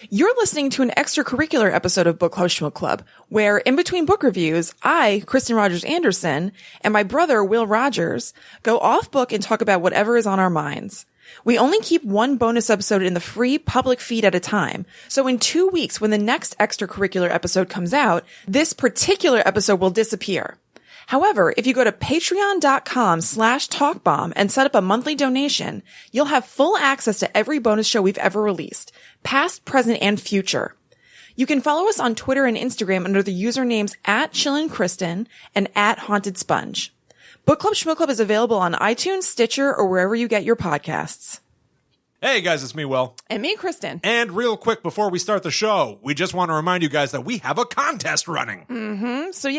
You're listening to an extracurricular episode of Book Club Shmook Club, where in between book reviews, I, Kristen Rogers Anderson, and my brother, Will Rogers, go off book and talk about whatever is on our minds. We only keep one bonus episode in the free public feed at a time. So in 2 weeks, when the next extracurricular episode comes out, this particular episode will disappear. However, if you go to patreon.com/talkbomb and set up a monthly donation, you'll have full access to every bonus show we've ever released, past, present, and future. You can follow us on Twitter and Instagram under the usernames @ChillinKristen and @HauntedSponge. Book Club Shmook Club is available on iTunes, Stitcher, or wherever you get your podcasts. Hey guys, it's me, Will. And me, Kristen. And real quick before we start the show, we just want to remind you guys that we have a contest running. So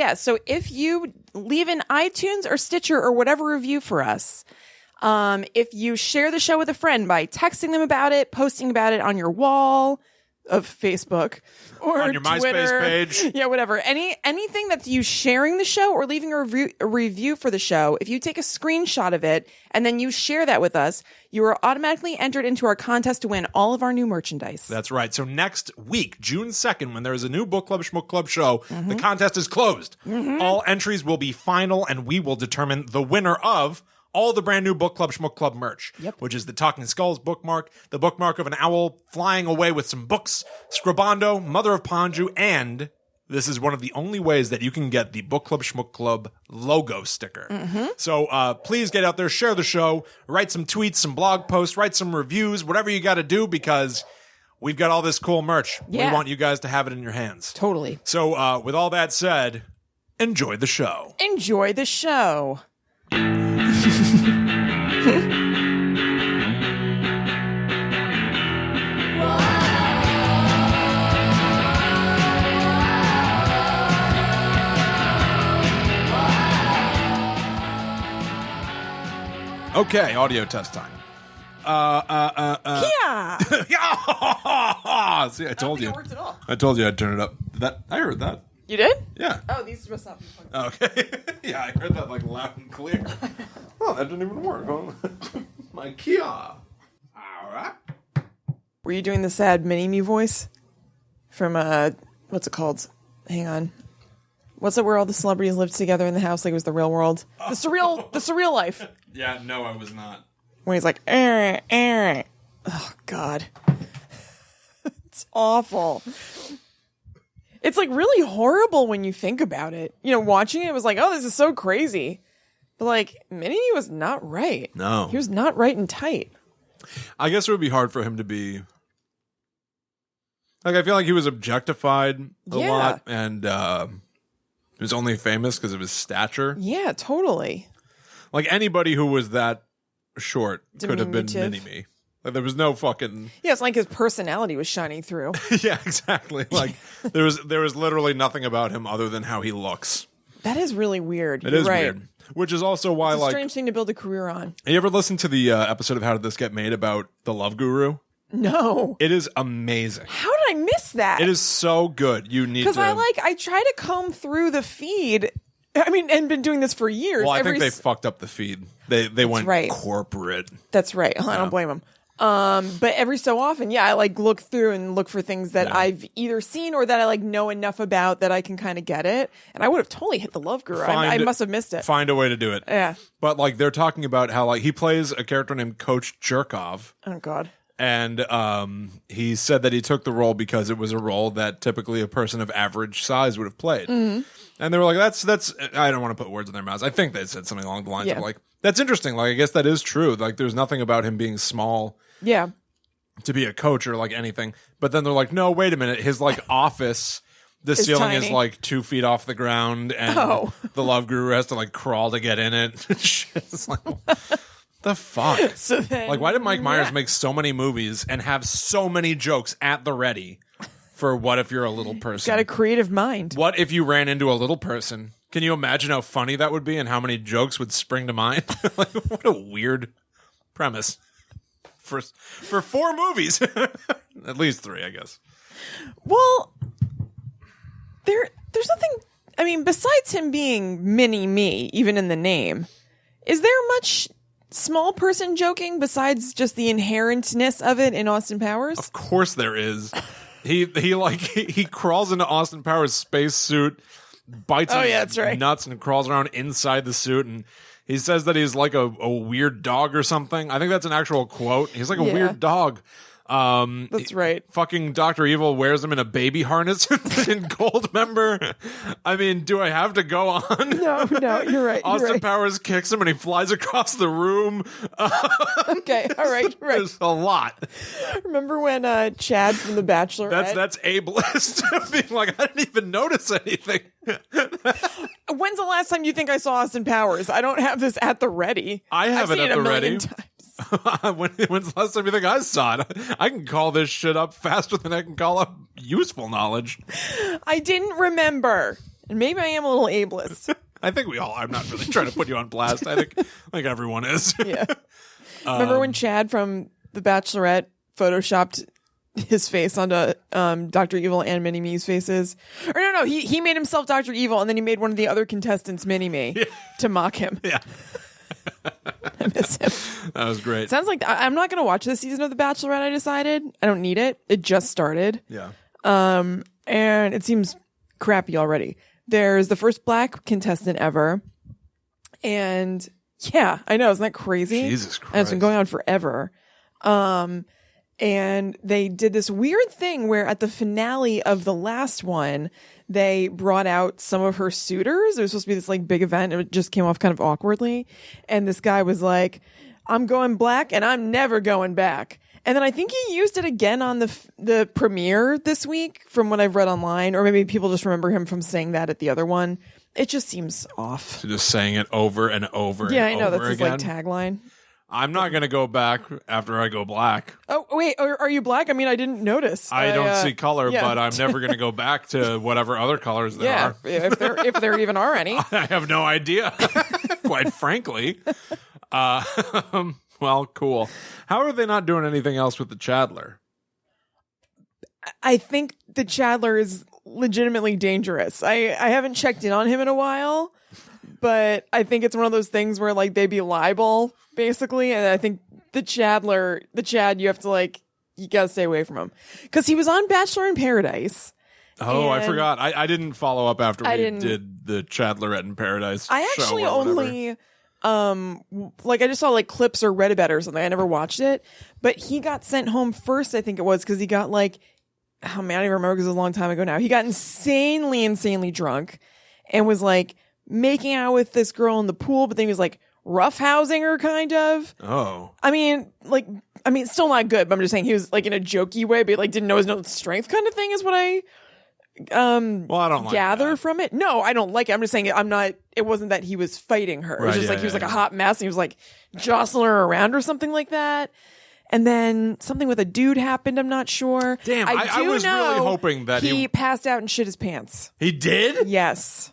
if you leave an iTunes or Stitcher or whatever review for us, if you share the show with a friend by texting them about it, posting about it on your wall of Facebook or on your Twitter, MySpace page. Yeah, whatever. Anything that's you sharing the show or leaving a review for the show, if you take a screenshot of it and then you share that with us, you are automatically entered into our contest to win all of our new merchandise. That's right. So next week, June 2nd, when there is a new Book Club Shmook Club show, the contest is closed. All entries will be final, and we will determine the winner of all the brand new Book Club Shmook Club merch, which is the Talking Skulls bookmark, the bookmark of an owl flying away with some books, Scribando, Mother of Ponju, and this is one of the only ways that you can get the Book Club Shmook Club logo sticker. So please get out there, share the show, write some tweets, some blog posts, write some reviews, whatever you got to do, because we've got all this cool merch. Yeah. We want you guys to have it in your hands. Totally. So with all that said, enjoy the show. Enjoy the show. Okay, audio test time. Yeah. See, I told you. It worked at all. I told you I'd turn it up. I heard that. You did? Yeah. Oh, these must not be funny. Okay. Yeah, I heard that like loud and clear. Oh, that didn't even work. My Kia. All right. Were you doing the sad mini-me voice? From, what's it called? Hang on. What's it where all the celebrities lived together in the house like it was the real world? The surreal life. Yeah, no, I was not. When he's like, Oh, God. It's awful. It's like really horrible when you think about it. You know, watching it was like, oh, this is so crazy. But like, Mini-Me was not right. No. He was not right and tight. I guess it would be hard for him to be... Like, I feel like he was objectified a lot, and he was only famous because of his stature. Yeah, totally. Like, anybody who was that short could have been Diminutive. Mini-Me. Like, there was no fucking... Yeah, it's like his personality was shining through. Yeah, exactly. Like, there was literally nothing about him other than how he looks. That is really weird. It You're is right. weird. Which is also why, It's a like... strange thing to build a career on. You ever listen to the episode of How Did This Get Made about the Love Guru? No. It is amazing. How did I miss that? It is so good. You need to... Because I try to comb through the feed. I mean, and been doing this for years. Well, I think they fucked up the feed. They went corporate. That's right. I don't blame them. But every so often, I like look through and look for things that I've either seen or that I like know enough about that I can kind of get it. And I would have totally hit the Love Guru. I must have missed it. Find a way to do it. Yeah. But like they're talking about how like he plays a character named Coach Jerkov. Oh God. And he said that he took the role because it was a role that typically a person of average size would have played. Mm-hmm. And they were like, that's I don't want to put words in their mouths. I think they said something along the lines of like, that's interesting. Like, I guess that is true. Like, there's nothing about him being small to be a coach or like anything. But then they're like, no, wait a minute. His like office, the ceiling is like 2 feet off the ground. And the Love Guru has to like crawl to get in it. It's like... The fuck? So then, like, why did Mike Myers make so many movies and have so many jokes at the ready for what if you're a little person? He's got a creative mind. What if you ran into a little person? Can you imagine how funny that would be and how many jokes would spring to mind? Like, what a weird premise for 4 movies. At least 3, I guess. Well, there's nothing. I mean, besides him being Mini-Me, even in the name, is there much small person joking besides just the inherentness of it in Austin Powers? Of course there is. He crawls into Austin Powers' space suit, bites his nuts, and crawls around inside the suit. And he says that he's like a weird dog or something. I think that's an actual quote. He's like a weird dog. That's right. Fucking Dr. Evil wears him in a baby harness in Goldmember. I mean, do I have to go on? No, you're right. Austin Powers kicks him and he flies across the room. Okay, all right, you're right. There's a lot. Remember when Chad from The Bachelorette? That's ableist. Being like, I didn't even notice anything. When's the last time you think I saw Austin Powers? I don't have this at the ready. I have it at the ready. Times. When's the last time you think I saw it? I can call this shit up faster than I can call up useful knowledge. I didn't remember. And maybe I am a little ableist. I think we all are. I'm not really trying to put you on blast. I think everyone is. Yeah. Remember when Chad from The Bachelorette photoshopped his face onto Dr. Evil and Mini-Me's faces? Or no, he made himself Dr. Evil and then he made one of the other contestants Mini-Me to mock him. Yeah. I miss him. That was great. Sounds like I'm not going to watch this season of The Bachelorette. I decided I don't need it. It just started. Yeah. And it seems crappy already. There's the first black contestant ever, and yeah, I know, isn't that crazy? Jesus Christ! And it's been going on forever. And they did this weird thing where at the finale of the last one, they brought out some of her suitors. It was supposed to be this like big event. It just came off kind of awkwardly. And this guy was like, I'm going black and I'm never going back. And then I think he used it again on the premiere this week from what I've read online, or maybe people just remember him from saying that at the other one. It just seems off. So just saying it over and over. Yeah, and I know. over That's his again. like tagline. I'm not going to go back after I go black. Oh, wait, are you black? I mean, I didn't notice. I don't see color, yeah. but I'm never going to go back to whatever other colors there are. if there even are any. I have no idea, quite frankly. Well, cool. How are they not doing anything else with the Chadelor? I think the Chadelor is legitimately dangerous. I haven't checked in on him in a while, but I think it's one of those things where like they be liable basically, and I think the Chad, you have to like, you gotta stay away from him because he was on Bachelor in Paradise. Oh, I forgot. I didn't follow up after we did the Chadlorette in Paradise. I actually only like I just saw like clips or read about it or something. I never watched it, but he got sent home first. I think it was because he got like, oh man, I don't even remember because it was a long time ago now. He got insanely drunk and was like making out with this girl in the pool, but then he was like roughhousing her kind of. Oh. I mean, still not good, but I'm just saying he was like in a jokey way, but like didn't know his no strength kind of thing is what I well, I don't like gather that. from it. No, I don't like it. I'm just saying it wasn't that he was fighting her. It was just like he was like a hot mess and he was like jostling her around or something like that. And then something with a dude happened, I'm not sure. Damn, I was really hoping that he passed out and shit his pants. He did? Yes.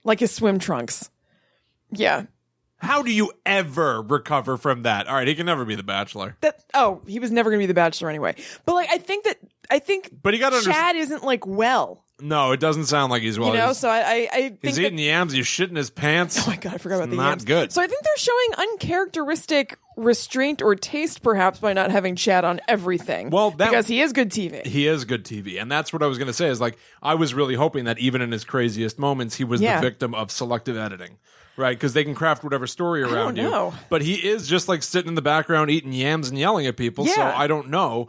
Like his swim trunks. Yeah. How do you ever recover from that? All right, he can never be the Bachelor. He was never going to be the Bachelor anyway. But like, I think but he got Chad isn't like well. No, it doesn't sound like he's well. You know, so I think he's eating yams. He's shitting his pants. Oh my god, I forgot about the not yams. Good. So I think they're showing uncharacteristic restraint or taste, perhaps, by not having Chad on everything. Well, because he is good TV. He is good TV, and that's what I was going to say. Is like I was really hoping that even in his craziest moments, he was the victim of selective editing. Right, because they can craft whatever story around you. But he is just like sitting in the background eating yams and yelling at people, so I don't know.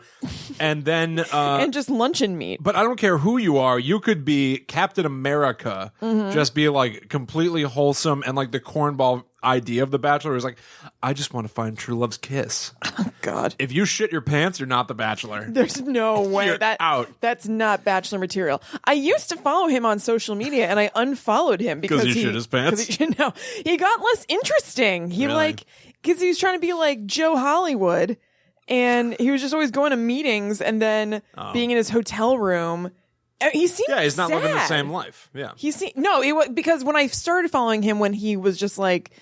And then... and just luncheon meat. But I don't care who you are. You could be Captain America, just be like completely wholesome, and like the cornball idea of The Bachelor is like, I just want to find true love's kiss. Oh, God. If you shit your pants, you're not The Bachelor. There's no way. You're out. That's not Bachelor material. I used to follow him on social media, and I unfollowed him because he shit his pants? He got less interesting. He really? Because he was trying to be like Joe Hollywood, and he was just always going to meetings and then being in his hotel room. He seemed he's not sad. living the same life. Yeah. Because when I started following him when he was just like,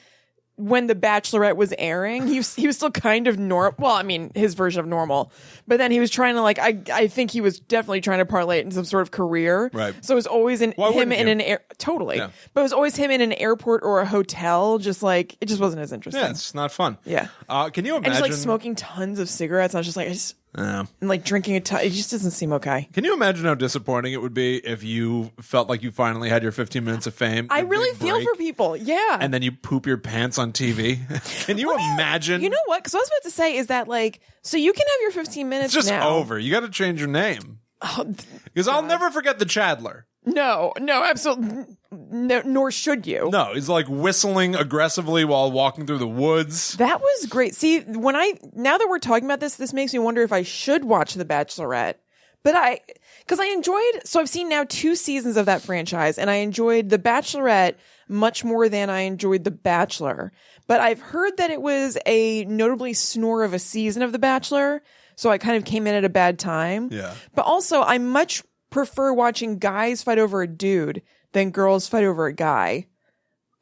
when The Bachelorette was airing, he was still kind of normal. Well, I mean, his version of normal. But then he was trying to like, I think he was definitely trying to parlay it in some sort of career. Right. So it was always him in an air. Totally. Yeah. But it was always him in an airport or a hotel. Just like, it just wasn't as interesting. Yeah, it's not fun. Yeah. Can you imagine? And just like smoking tons of cigarettes. And I was just like, and like drinking a ton. It just doesn't seem okay. Can you imagine how disappointing it would be if you felt like you finally had your 15 minutes of fame? I really feel for people. Yeah. And then you poop your pants on TV. Can you imagine? You know what? Because I was about to say is that like, so you can have your 15 minutes it's just now. over. You got to change your name. Because I'll never forget the Chadelor. No, absolutely. No, nor should you. No, he's like whistling aggressively while walking through the woods. That was great. See, now that we're talking about this makes me wonder if I should watch The Bachelorette. But because I enjoyed, so I've seen now 2 seasons of that franchise, and I enjoyed The Bachelorette much more than I enjoyed The Bachelor. But I've heard that it was a notably snore of a season of The Bachelor, so I kind of came in at a bad time. Yeah. But also, I much prefer watching guys fight over a dude than girls fight over a guy.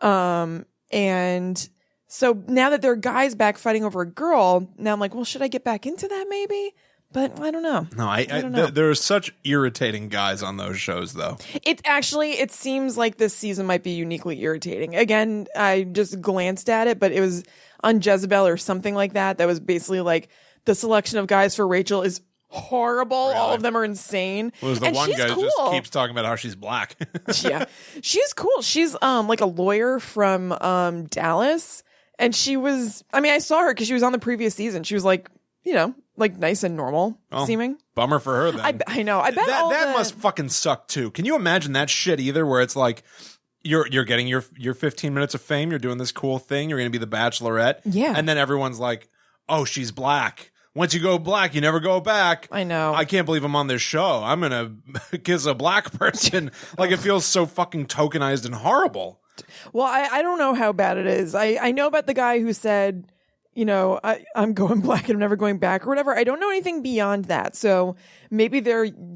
And so now that there are guys back fighting over a girl, now I'm like, well, should I get back into that maybe? But I don't know. No, I don't know. There are such irritating guys on those shows, though. It seems like this season might be uniquely irritating. Again, I just glanced at it, but it was on Jezebel or something like that. That was basically like the selection of guys for Rachel is horrible. Really? All of them are insane. Well, the one guy cool. just keeps talking about how she's black. Yeah, she's cool. She's like a lawyer from Dallas, and she was. I mean, I saw her because she was on the previous season. She was like, like nice and normal seeming. Bummer for her then. I know. I bet that must fucking suck too. Can you imagine that shit either? Where it's like you're getting your 15 minutes of fame. You're doing this cool thing. You're going to be the Bachelorette. Yeah, and then everyone's like, oh, she's black. Once you go black, you never go back. I know. I can't believe I'm on this show. I'm going to kiss a black person. Like, it feels so fucking tokenized and horrible. Well, I don't know how bad it is. I know about the guy who said, I'm going black and I'm never going back or whatever. I don't know anything beyond that. So maybe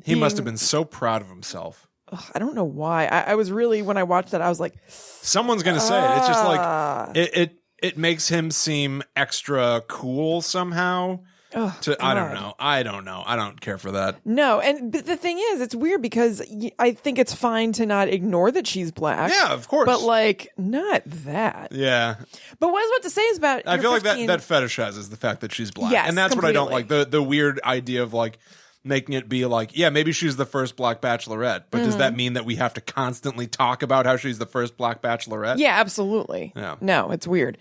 He must have been so proud of himself. I don't know why. I was really, when I watched that, I was like... Someone's going to say it. It's just like, it makes him seem extra cool somehow. Oh, I don't know. I don't care for that. No, and the thing is, it's weird because I think it's fine to not ignore that she's black. Yeah, of course. But like, not that. Yeah. But what I was about to say is about I feel 15... like that fetishizes the fact that she's black. Yes, and that's completely. What I don't like. The weird idea of like making it be like, yeah, maybe she's the first black bachelorette, but does that mean that we have to constantly talk about how she's the first black bachelorette? Yeah, absolutely. Yeah. No, it's weird.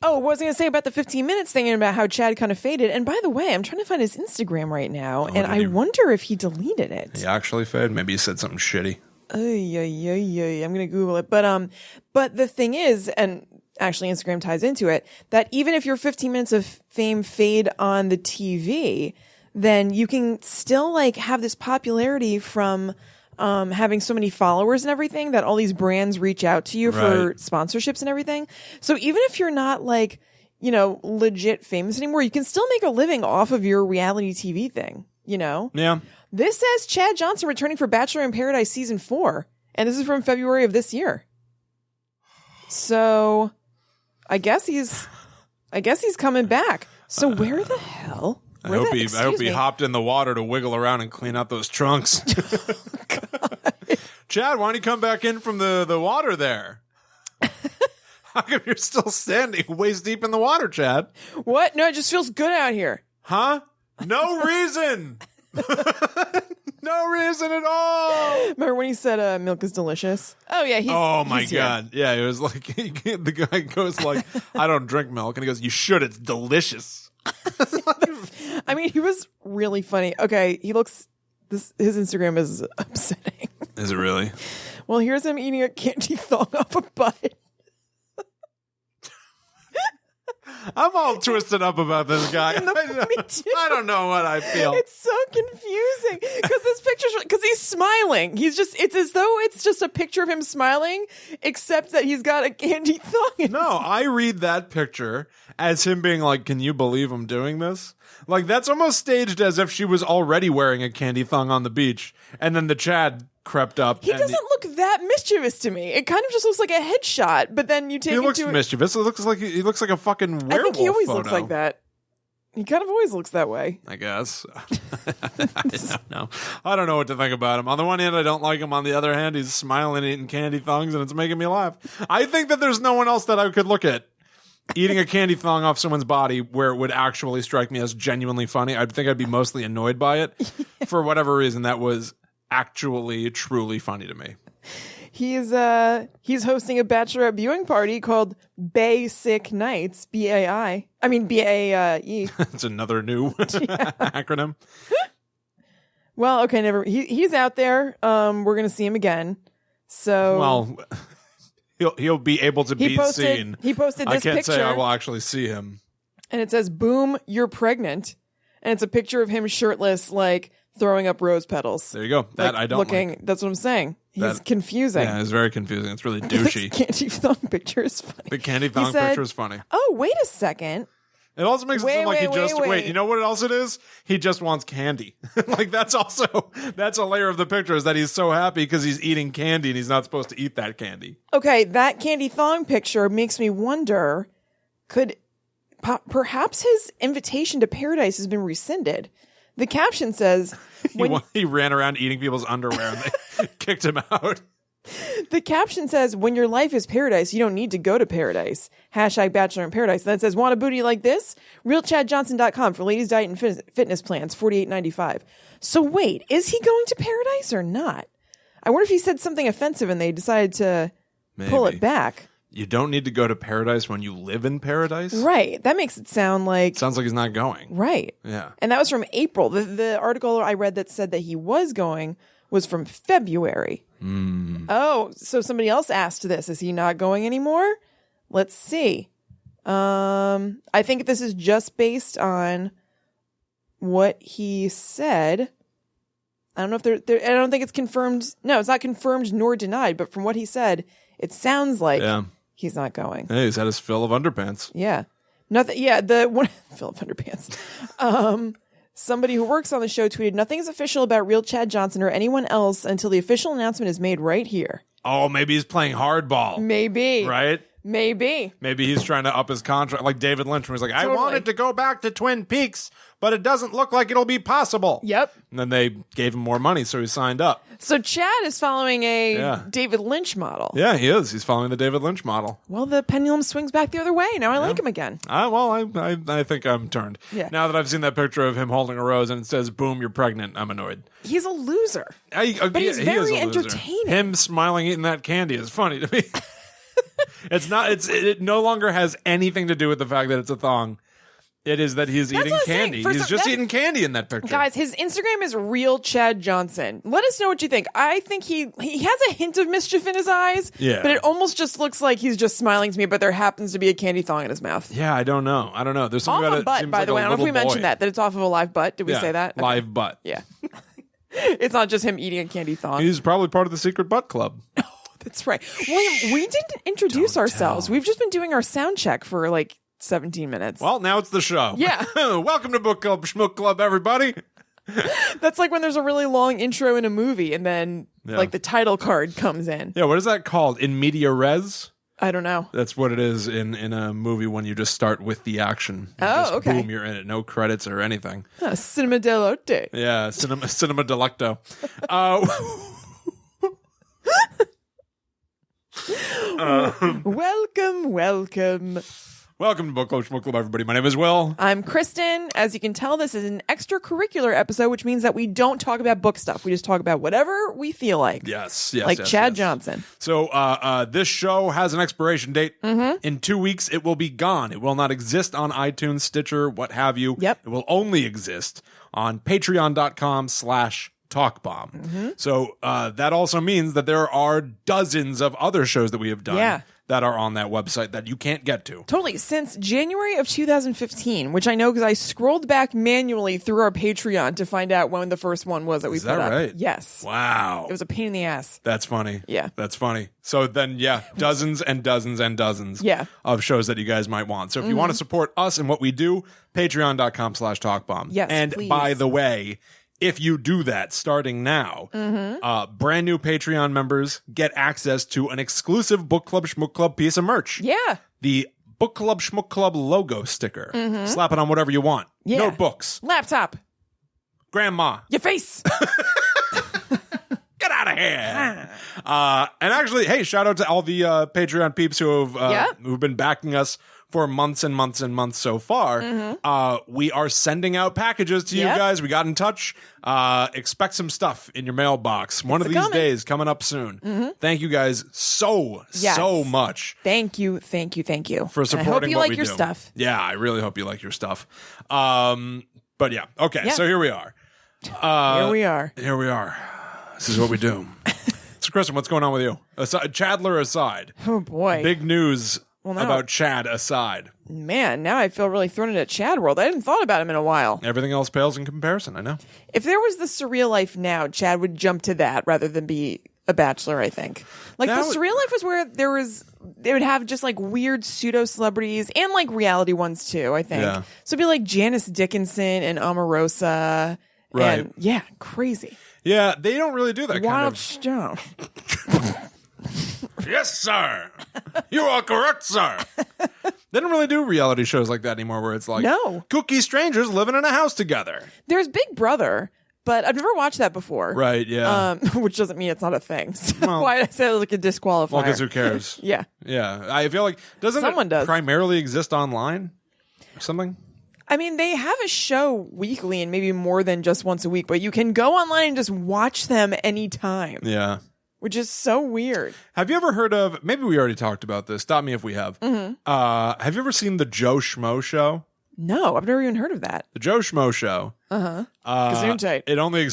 Oh, what was I going to say about the 15 minutes thing and about how Chad kind of faded? And by the way, I'm trying to find his Instagram right now, and I wonder if he deleted it. He actually faded? Maybe he said something shitty. I'm going to Google it. But the thing is, and actually Instagram ties into it, that even if your 15 minutes of fame fade on the TV, then you can still like have this popularity from having so many followers and everything that all these brands reach out to you for sponsorships and everything. So even if you're not like, legit famous anymore, you can still make a living off of your reality TV thing, Yeah. This says Chad Johnson returning for Bachelor in Paradise season 4. And this is from February of this year. So I guess he's coming back. So where the hell? I hope he hopped in the water to wiggle around and clean out those trunks. Chad, why don't you come back in from the water there? How come you're still standing waist deep in the water, Chad? What? No, it just feels good out here. Huh? No reason. No reason at all. Remember when he said milk is delicious? Oh, yeah. Oh, my God. Yeah, it was like, the guy goes like, I don't drink milk. And he goes, you should. It's delicious. I mean, he was really funny. Okay, his Instagram is upsetting. Is it really? Well, here's him eating a candy thong off a butt. I'm all twisted up about this guy. Me too. I don't know what I feel. It's so confusing because this picture's because he's smiling. It's as though it's just a picture of him smiling, except that he's got a candy thong. No, I read that picture as him being like, "Can you believe I'm doing this?" Like that's almost staged as if she was already wearing a candy thong on the beach, and then the Chad crept up. He doesn't look that mischievous to me. It kind of just looks like a headshot, but then you take he looks mischievous. It looks like he looks like a fucking werewolf. I think he always photo. Looks like that. He kind of always looks that way. I guess. I don't know what to think about him. On the one hand, I don't like him. On the other hand, he's smiling, eating candy thongs, and it's making me laugh. I think that there's no one else that I could look at eating a candy thong off someone's body where it would actually strike me as genuinely funny. I'd think I'd be mostly annoyed by it. For whatever reason, that was actually truly funny to me. He's hosting a bachelorette viewing party called Basic Nights, B-A-I. I mean, B-A-E. It's another new acronym. Well, okay, he's out there. We're going to see him again. So, well, he'll be able to be seen. He posted this picture. I can't say I will actually see him. And it says, "Boom, you're pregnant." And it's a picture of him shirtless, like throwing up rose petals. There you go. That I don't like. That's what I'm saying. He's confusing. Yeah, it's very confusing. It's really douchey. Candy thong picture is funny. The candy thong picture is funny. Oh, wait a second. It also makes it seem like wait, you know what else it is? He just wants candy. Like that's a layer of the picture is that he's so happy because he's eating candy and he's not supposed to eat that candy. Okay, that candy thong picture makes me wonder, could perhaps his invitation to paradise has been rescinded? The caption says he ran around eating people's underwear and they kicked him out. The caption says, "When your life is paradise, you don't need to go to paradise. #Bachelor in Paradise." And then it says, "Want a booty like this? RealChadJohnson.com for ladies' diet and fitness plans, $48.95. So wait, is he going to paradise or not? I wonder if he said something offensive and they decided to pull it back. You don't need to go to paradise when you live in paradise? Right. That makes it sound like... Sounds like he's not going. Right. Yeah. And that was from April. The article I read that said that he was going was from February. Oh, so somebody else asked this. Is he not going anymore? Let's see. I think this is just based on what he said. I don't know if I don't think it's confirmed. No, it's not confirmed nor denied. But from what he said, it sounds like he's not going. Hey, he's had his fill of underpants. Yeah. Nothing. Yeah. The one fill of underpants. Somebody who works on the show tweeted, "Nothing is official about Real Chad Johnson or anyone else until the official announcement is made right here." Oh, maybe he's playing hardball. Maybe. Right? Maybe. Maybe he's trying to up his contract, like David Lynch, where he's like, I wanted to go back to Twin Peaks, but it doesn't look like it'll be possible. Yep. And then they gave him more money, so he signed up. So Chad is following a David Lynch model. Yeah, he is. He's following the David Lynch model. Well, the pendulum swings back the other way. Now I like him again. I think I'm turned. Yeah. Now that I've seen that picture of him holding a rose and it says, "Boom, you're pregnant," I'm annoyed. He's a loser. But he's very entertaining. Him smiling, eating that candy is funny to me. It no longer has anything to do with the fact that it's a thong. It is that he's eating candy. He's just eating candy in that picture. Guys, his Instagram is Real Chad Johnson. Let us know what you think. I think he has a hint of mischief in his eyes. Yeah. But it almost just looks like he's just smiling to me, but there happens to be a candy thong in his mouth. Yeah, I don't know. There's something off about a butt, it. by the way. I don't know if we mentioned that it's off of a live butt. Did we say that? Okay. Live butt. Yeah. It's not just him eating a candy thong. He's probably part of the secret butt club. That's right. William, we didn't introduce ourselves. We've just been doing our sound check for like 17 minutes. Well, now it's the show. Yeah. Welcome to Book Club, Shmook Club, everybody. That's like when there's a really long intro in a movie and then like the title card comes in. Yeah, what is that called? In media res? I don't know. That's what it is in a movie when you just start with the action. Okay. Boom, you're in it. No credits or anything. Cinema delote. Yeah, cinema delecto. Welcome. Welcome to Book Club, Shmook Club, everybody. My name is Will. I'm Kristen. As you can tell, this is an extracurricular episode, which means that we don't talk about book stuff. We just talk about whatever we feel like. Yes. Like Chad Johnson. So this show has an expiration date. In 2 weeks, it will be gone. It will not exist on iTunes, Stitcher, what have you. Yep. It will only exist on patreon.com/talkbomb. So that also means that there are dozens of other shows that we have done that are on that website that you can't get to. Totally. Since January of 2015, which I know because I scrolled back manually through our Patreon to find out when the first one was that we put up. Is that right? Yes. Wow. It was a pain in the ass. That's funny. Yeah. That's funny. So then, dozens and dozens and dozens of shows that you guys might want. So if you want to support us and what we do, patreon.com/talkbomb. Yes, and please. By the way, if you do that starting now, brand new Patreon members get access to an exclusive Book Club Shmook Club piece of merch. Yeah. The Book Club Shmook Club logo sticker. Slap it on whatever you want. Yeah. Notebooks. Laptop. Grandma. Your face. Get out of And actually, hey, shout out to all the Patreon peeps who've been backing us for months and months and months so far. We are sending out packages to you guys. We got in touch. Expect some stuff in your mailbox one of these days, coming up soon. Thank you guys so much. Thank you for supporting. I hope you like your stuff. Yeah, I really hope you like your stuff. But yeah, okay. So here we are. Here we are. This is what we do. So, Kristen, what's going on with you? Chadelor aside. Oh boy, big news. About Chad aside. Man, now I feel really thrown into Chad world. I hadn't thought about him in a while. Everything else pales in comparison, I know. If there was the Surreal Life now, Chad would jump to that rather than be a Bachelor, I think. Like, the Surreal Life was where they would have just like weird pseudo celebrities and like reality ones too, I think. Yeah. So it'd be like Janice Dickinson and Omarosa. Right. And, yeah, crazy. Yeah, they don't really do that Wild kind of... Yes, sir. You are correct, sir. They don't really do reality shows like that anymore where it's like kooky strangers living in a house together. There's Big Brother, but I've never watched that before. Right, yeah. Which doesn't mean it's not a thing. So why did I say it was like a disqualifier? Well, because who cares? Yeah. Yeah. I feel like, doesn't it primarily exist online or something? I mean, they have a show weekly and maybe more than just once a week, but you can go online and just watch them anytime. Yeah. Which is so weird. Have you ever heard of, maybe we already talked about this, stop me if we have. Have you ever seen the Joe Schmo Show? No, I've never even heard of that. The Joe Schmo Show. Gesundheit. It only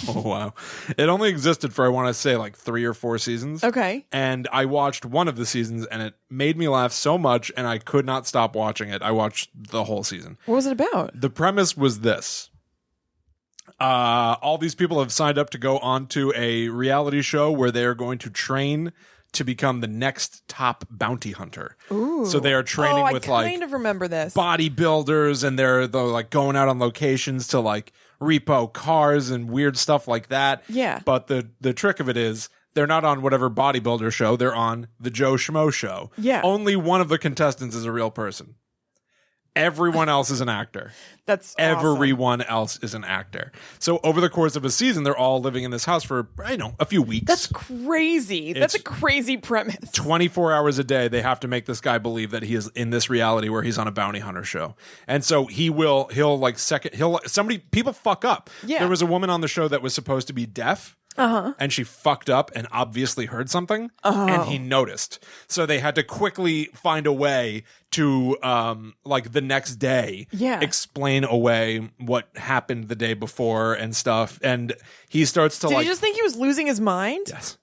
oh wow. It only existed for, I want to say, like 3 or 4 seasons. Okay. And I watched one of the seasons and it made me laugh so much and I could not stop watching it. I watched the whole season. What was it about? The premise was this. All these people have signed up to go onto a reality show where they're going to train to become the next top bounty hunter. Ooh. So they are training with I kind of remember this. Bodybuilders, and they're like going out on locations to like repo cars and weird stuff like that. Yeah. But the trick of it is they're not on whatever bodybuilder show. They're on the Joe Schmo Show. Yeah. Only one of the contestants is a real person. Everyone else is an actor. That's awesome. Everyone else is an actor. So over the course of a season, they're all living in this house for, a few weeks. That's crazy. That's a crazy premise. 24 hours a day, they have to make this guy believe that he is in this reality where he's on a bounty hunter show. And so people fuck up. Yeah. There was a woman on the show that was supposed to be deaf. And she fucked up and obviously heard something, and he noticed. So they had to quickly find a way to, the next day, explain away what happened the day before and stuff. And he starts to Did you just think he was losing his mind? Yes.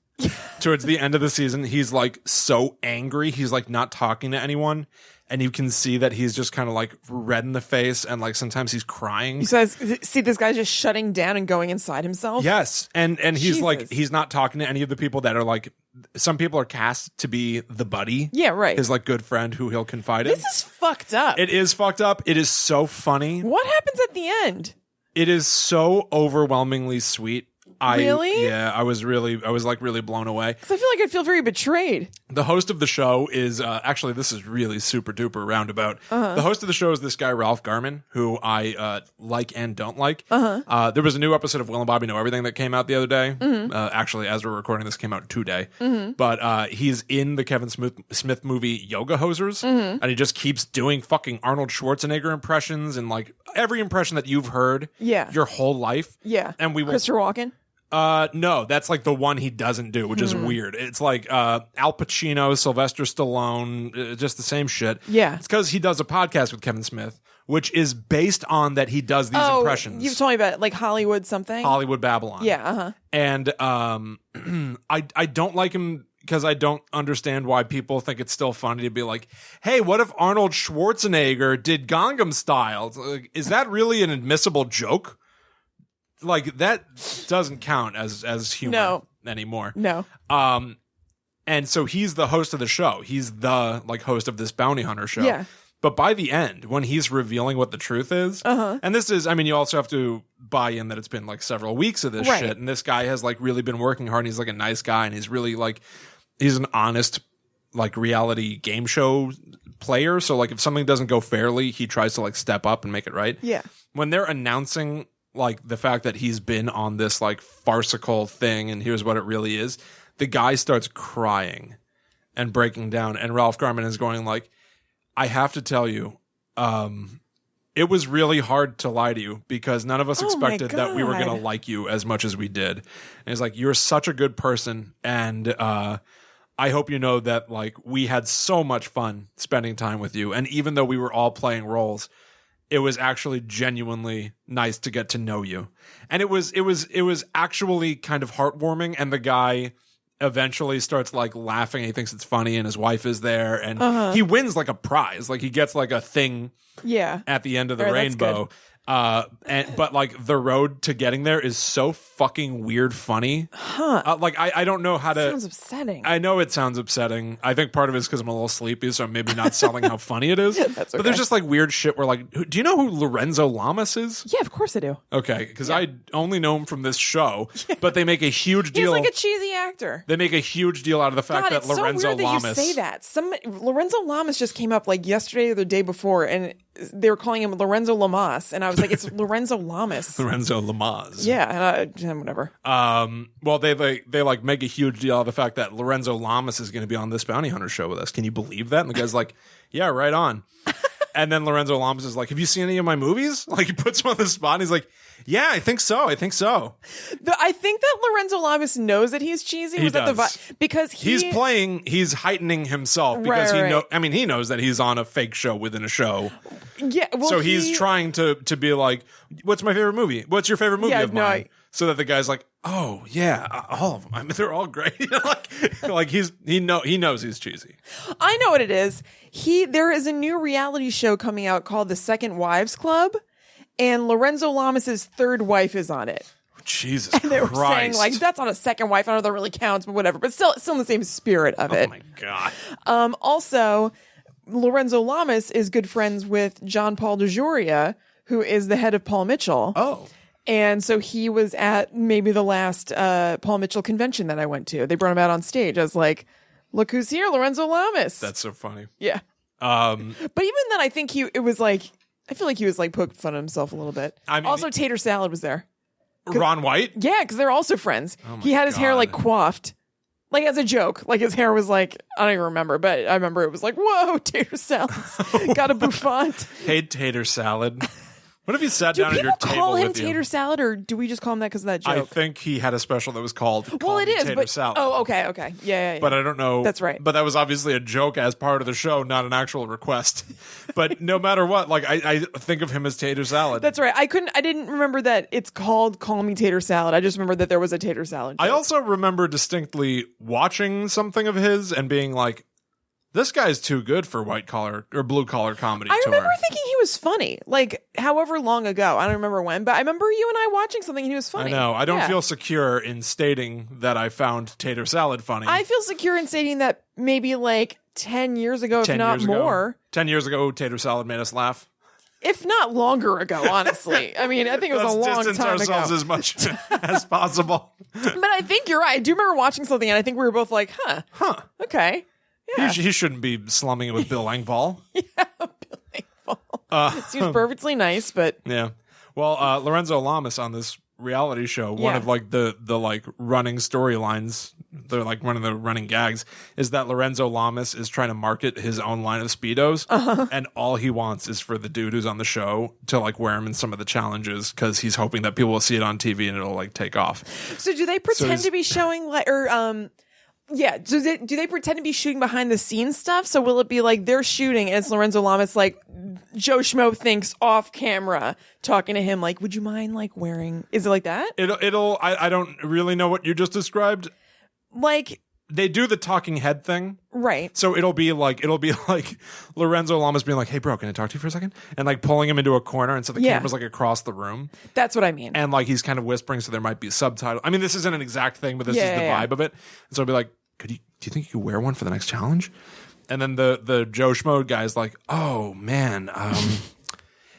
Towards the end of the season, he's like so angry. He's like not talking to anyone. And you can see that he's just kind of like red in the face and like sometimes he's crying. He says, see this guy's just shutting down and going inside himself? Yes. And he's Jesus. Like, he's not talking to any of the people that are like, some people are cast to be the buddy. Yeah, right. His like good friend who he'll confide in. This is fucked up. It is fucked up. It is so funny. What happens at the end? It is so overwhelmingly sweet. Really? Yeah, I was really blown away. Because I feel like I feel very betrayed. The host of the show is, actually, this is really super duper roundabout. The host of the show is this guy, Ralph Garman, who I like and don't like. There was a new episode of Will and Bobby Know Everything that came out the other day. Actually, as we're recording this, came out today. But he's in the Kevin Smith movie Yoga Hosers, and he just keeps doing fucking Arnold Schwarzenegger impressions and like every impression that you've heard your whole life. Yeah. And we will... Christopher Walken? No, that's like the one he doesn't do, which is weird. It's like Al Pacino, Sylvester Stallone, just the same shit. Yeah. It's because he does a podcast with Kevin Smith, which is based on that he does these impressions. You've told me about it, like Hollywood something? Hollywood Babylon. Yeah, And I don't like him because I don't understand why people think it's still funny to be like, hey, what if Arnold Schwarzenegger did Gangnam Style? It's like, is that really an admissible joke? Like, that doesn't count as humor anymore. No. And so he's the host of the show. He's the like host of this bounty hunter show. Yeah. But by the end, when he's revealing what the truth is, and this is, I mean, you also have to buy in that it's been like several weeks of this shit. And this guy has like really been working hard. And he's like a nice guy. And he's really like, he's an honest, like reality game show player. So like if something doesn't go fairly, he tries to like step up and make it right. Yeah. When they're announcing like the fact that he's been on this like farcical thing and here's what it really is, the guy starts crying and breaking down, and Ralph Garman is going like, I have to tell you, it was really hard to lie to you because none of us expected that we were going to like you as much as we did. And he's like, you're such a good person. And I hope you know that like we had so much fun spending time with you. And even though we were all playing roles, it was actually genuinely nice to get to know you. And it was actually kind of heartwarming. And the guy eventually starts like laughing. He thinks it's funny, and his wife is there, and he wins like a prize. Like he gets like a thing at the end of the rainbow. But like the road to getting there is so fucking weird funny. Like I don't know how to. Sounds upsetting. I know it sounds upsetting. I think part of it is because I'm a little sleepy, so I'm maybe not selling how funny it is. That's okay. But there's just like weird shit where like, do you know who Lorenzo Lamas is? Yeah, of course I do. Okay, because I only know him from this show, but they make a huge deal. He's like a cheesy actor. They make a huge deal out of the fact that Lorenzo so weird Lamas. that you say that. Lorenzo Lamas just came up like yesterday or the day before, and they were calling him Lorenzo Lamas, and I was like, it's Lorenzo Lamas. Lorenzo Lamas. Yeah, and whatever. Well, they like make a huge deal out of the fact that Lorenzo Lamas is going to be on this bounty hunter show with us. Can you believe that? And the guy's like, yeah, right on. And then Lorenzo Lamas is like, have you seen any of my movies? Like he puts him on the spot and he's like, yeah, I think so. I think that Lorenzo Lamas knows that he's cheesy. He does. Because he's heightening himself because he knows that he's on a fake show within a show. Yeah. Well, so he's trying to be like, what's my favorite movie? What's your favorite movie of mine? So that the guy's like, oh yeah, all of them. I mean, they're all great. like he knows he's cheesy. I know what it is. There is a new reality show coming out called The Second Wives Club, and Lorenzo Lamas' third wife is on it. Jesus Christ. And they were saying like, that's not a second wife. I don't know if that really counts, but whatever. But still in the same spirit of it. Oh my God. Also, Lorenzo Lamas is good friends with John Paul DeJoria, who is the head of Paul Mitchell. Oh. And so he was at maybe the last Paul Mitchell convention that I went to. They brought him out on stage. I was like, look who's here, Lorenzo Lamas. That's so funny. Yeah. But even then, I think I feel like he was like poking fun at himself a little bit. I mean, also, Tater Salad was there. Ron White? Yeah, because they're also friends. Oh he had his hair like coiffed. Like as a joke. Like his hair was like, I don't even remember, but I remember it was like, whoa, Tater Salad's got a bouffant. Hey, Tater Salad. What if he sat down at your table with you? Do people call him Tater Salad, or do we just call him that because of that joke? I think he had a special that was called Tater Salad. Oh, okay. Yeah. But I don't know. That's right. But that was obviously a joke as part of the show, not an actual request. But no matter what, like I think of him as Tater Salad. That's right. I didn't remember that it's called Call Me Tater Salad. I just remember that there was a Tater Salad joke. I also remember distinctly watching something of his and being like, this guy's too good for white collar or blue collar comedy. I remember thinking he was funny, like however long ago. I don't remember when, but I remember you and I watching something and he was funny. I know. I don't feel secure in stating that I found Tater Salad funny. I feel secure in stating that maybe like 10 years ago, if not more. 10 years ago, Tater Salad made us laugh. If not longer ago, honestly. I mean, I think it was a long time ago. Let's distance ourselves as much as possible. But I think you're right. I do remember watching something and I think we were both like, okay. Yeah. He shouldn't be slumming it with Bill Engvall. Yeah, Bill Engvall. Seems perfectly nice, but yeah. Well, Lorenzo Lamas on this reality show, one of like the like running storylines, they're like one of the running gags, is that Lorenzo Lamas is trying to market his own line of Speedos, and all he wants is for the dude who's on the show to like wear him in some of the challenges because he's hoping that people will see it on TV and it'll like take off. So do they pretend to be showing like yeah, do they pretend to be shooting behind the scenes stuff? So will it be like they're shooting and it's Lorenzo Lamas like Joe Schmo thinks off camera talking to him like, would you mind like wearing? Is it like that? I don't really know what you just described. Like they do the talking head thing, right? So it'll be like Lorenzo Lamas being like, "Hey, bro, can I talk to you for a second?" And like pulling him into a corner, and so the camera's like across the room. That's what I mean. And like he's kind of whispering, so there might be a subtitle. I mean, this isn't an exact thing, but this is the vibe of it. And so I'll be like, do you think you could wear one for the next challenge? And then the Joe Schmo guy's like, oh man,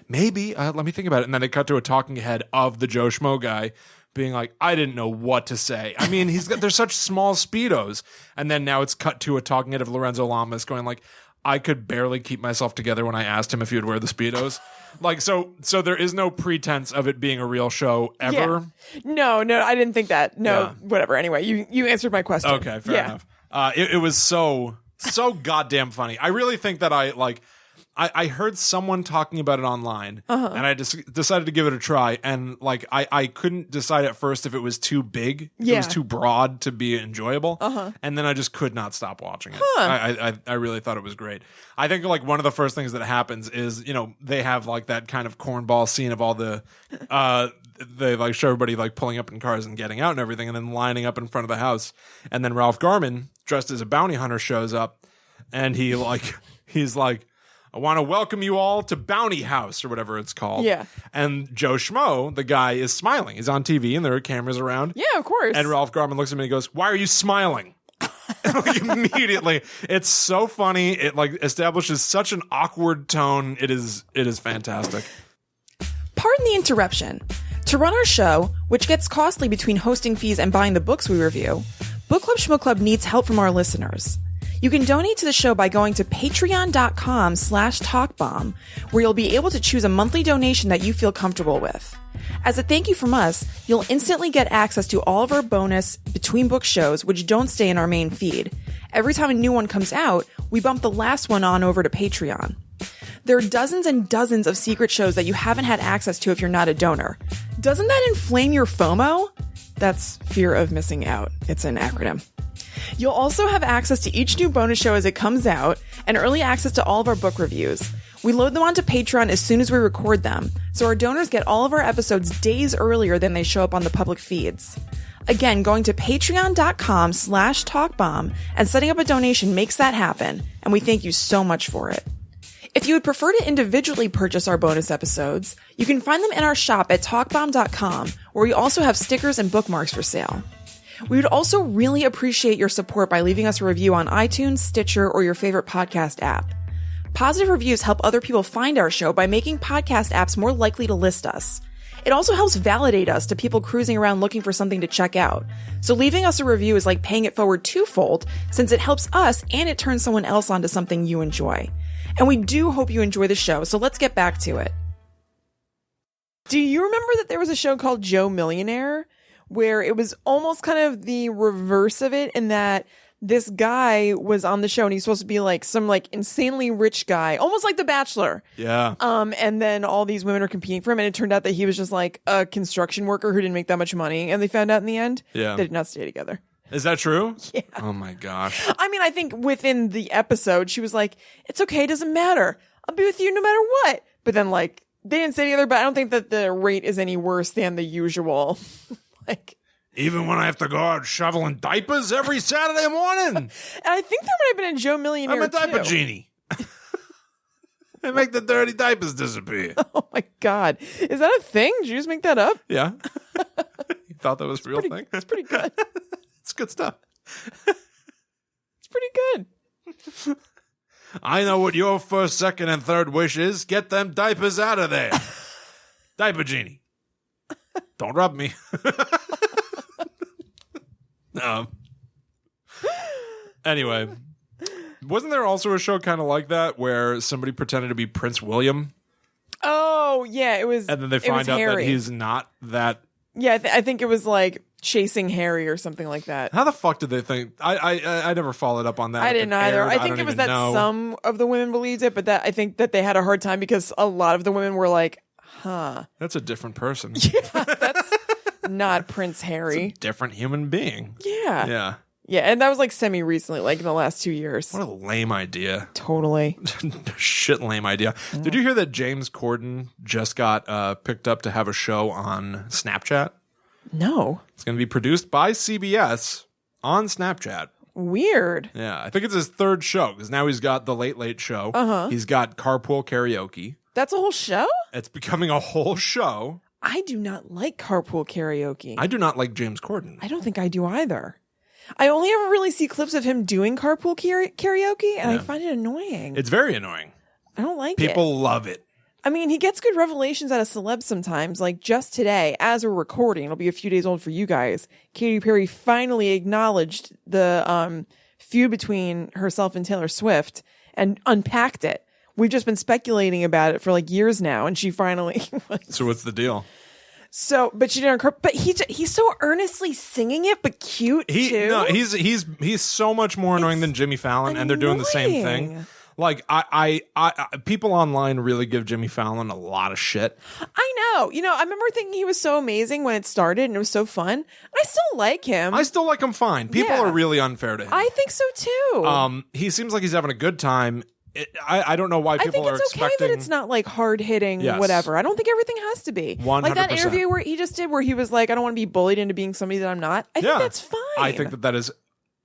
maybe. Let me think about it. And then they cut to a talking head of the Joe Schmo guy being like, I didn't know what to say. I mean, they're such small Speedos. And then now it's cut to a talking head of Lorenzo Lamas going like, I could barely keep myself together when I asked him if he would wear the Speedos. Like, so there is no pretense of it being a real show ever. Yeah. No, I didn't think that. No, whatever. Anyway, you answered my question. Okay, fair enough. It was so goddamn funny. I really think that I heard someone talking about it online, and I just decided to give it a try. And like, I couldn't decide at first if it was too big, if it was too broad to be enjoyable. And then I just could not stop watching it. I really thought it was great. I think like one of the first things that happens is, they have like that kind of cornball scene of all the, they like show everybody like pulling up in cars and getting out and everything, and then lining up in front of the house. And then Ralph Garman, dressed as a bounty hunter, shows up, and he's like, I want to welcome you all to Bounty House, or whatever it's called. Yeah. And Joe Schmo, the guy, is smiling. He's on TV and there are cameras around. Yeah, of course. And Ralph Garman looks at me and he goes, "Why are you smiling?" Like, immediately. It's so funny. It like establishes such an awkward tone. It is fantastic. Pardon the interruption. To run our show, which gets costly between hosting fees and buying the books we review, Book Club Shmook Club needs help from our listeners. You can donate to the show by going to patreon.com/talkbomb, where you'll be able to choose a monthly donation that you feel comfortable with. As a thank you from us, you'll instantly get access to all of our bonus Between Book shows, which don't stay in our main feed. Every time a new one comes out, we bump the last one on over to Patreon. There are dozens and dozens of secret shows that you haven't had access to if you're not a donor. Doesn't that inflame your FOMO? That's fear of missing out. It's an acronym. You'll also have access to each new bonus show as it comes out, and early access to all of our book reviews. We load them onto Patreon as soon as we record them, so our donors get all of our episodes days earlier than they show up on the public feeds. Again, going to patreon.com/talkbomb and setting up a donation makes that happen, and we thank you so much for it. If you would prefer to individually purchase our bonus episodes, you can find them in our shop at talkbomb.com, where we also have stickers and bookmarks for sale. We would also really appreciate your support by leaving us a review on iTunes, Stitcher, or your favorite podcast app. Positive reviews help other people find our show by making podcast apps more likely to list us. It also helps validate us to people cruising around looking for something to check out. So leaving us a review is like paying it forward twofold, since it helps us and it turns someone else onto something you enjoy. And we do hope you enjoy the show, so let's get back to it. Do you remember that there was a show called Joe Millionaire, where it was almost kind of the reverse of it, in that this guy was on the show and he's supposed to be like some like insanely rich guy, almost like The Bachelor. Yeah. And then all these women are competing for him, and it turned out that he was just like a construction worker who didn't make that much money, and they found out in the end they did not stay together. Is that true? Yeah. Oh my gosh. I mean, I think within the episode she was like, "It's okay, it doesn't matter. I'll be with you no matter what." But then like they didn't stay together, but I don't think that the rate is any worse than the usual. Like, even when I have to go out shoveling diapers every Saturday morning. And I think there might have been a Joe Millionaire. I'm a diaper genie. I make the dirty diapers disappear. Oh my God. Is that a thing? Did you just make that up? Yeah. You thought that was a real thing? It's pretty good. It's good stuff. It's pretty good. I know what your first, second, and third wish is. Get them diapers out of there. Diaper genie. Don't rub me. Anyway, wasn't there also a show kind of like that where somebody pretended to be Prince William? Oh, yeah, it was. And then they find out Harry. that he's not that. Yeah, I think it was like Chasing Harry or something like that. How the fuck did they think? I never followed up on that. I didn't either. I think it was that some of the women believed it, but that I think that they had a hard time because a lot of the women were like, "Huh, that's a different person." Yeah, that's not Prince Harry. It's a different human being. Yeah. Yeah. Yeah, and that was like semi-recently, like in the last 2 years. What a lame idea. Totally. Shit lame idea. Did you hear that James Corden just got picked up to have a show on Snapchat? No. It's going to be produced by CBS on Snapchat. Weird. Yeah, I think it's his third show because now he's got The Late Late Show. Uh-huh. He's got Carpool Karaoke. That's a whole show? It's becoming a whole show. I do not like Carpool Karaoke. I do not like James Corden. I don't think I do either. I only ever really see clips of him doing carpool karaoke, and I find it annoying. It's very annoying. I don't like People love it. I mean, he gets good revelations out of celebs sometimes. Like just today, as we're recording, it'll be a few days old for you guys, Katy Perry finally acknowledged the feud between herself and Taylor Swift and unpacked it. We've just been speculating about it for like years now, and she finally. So what's the deal? So, but she didn't. But he's so earnestly singing it, but cute too. No, he's so much more annoying than Jimmy Fallon, and they're doing the same thing. Like I people online really give Jimmy Fallon a lot of shit. I know. I remember thinking he was so amazing when it started, and it was so fun. I still like him. I still like him fine. People are really unfair to him. I think so too. He seems like he's having a good time. I don't know why people are expecting. I think it's okay that it's not like hard hitting, whatever. I don't think everything has to be 100%. Like that interview where he just did, where he was like, "I don't want to be bullied into being somebody that I'm not." I think that's fine. I think that is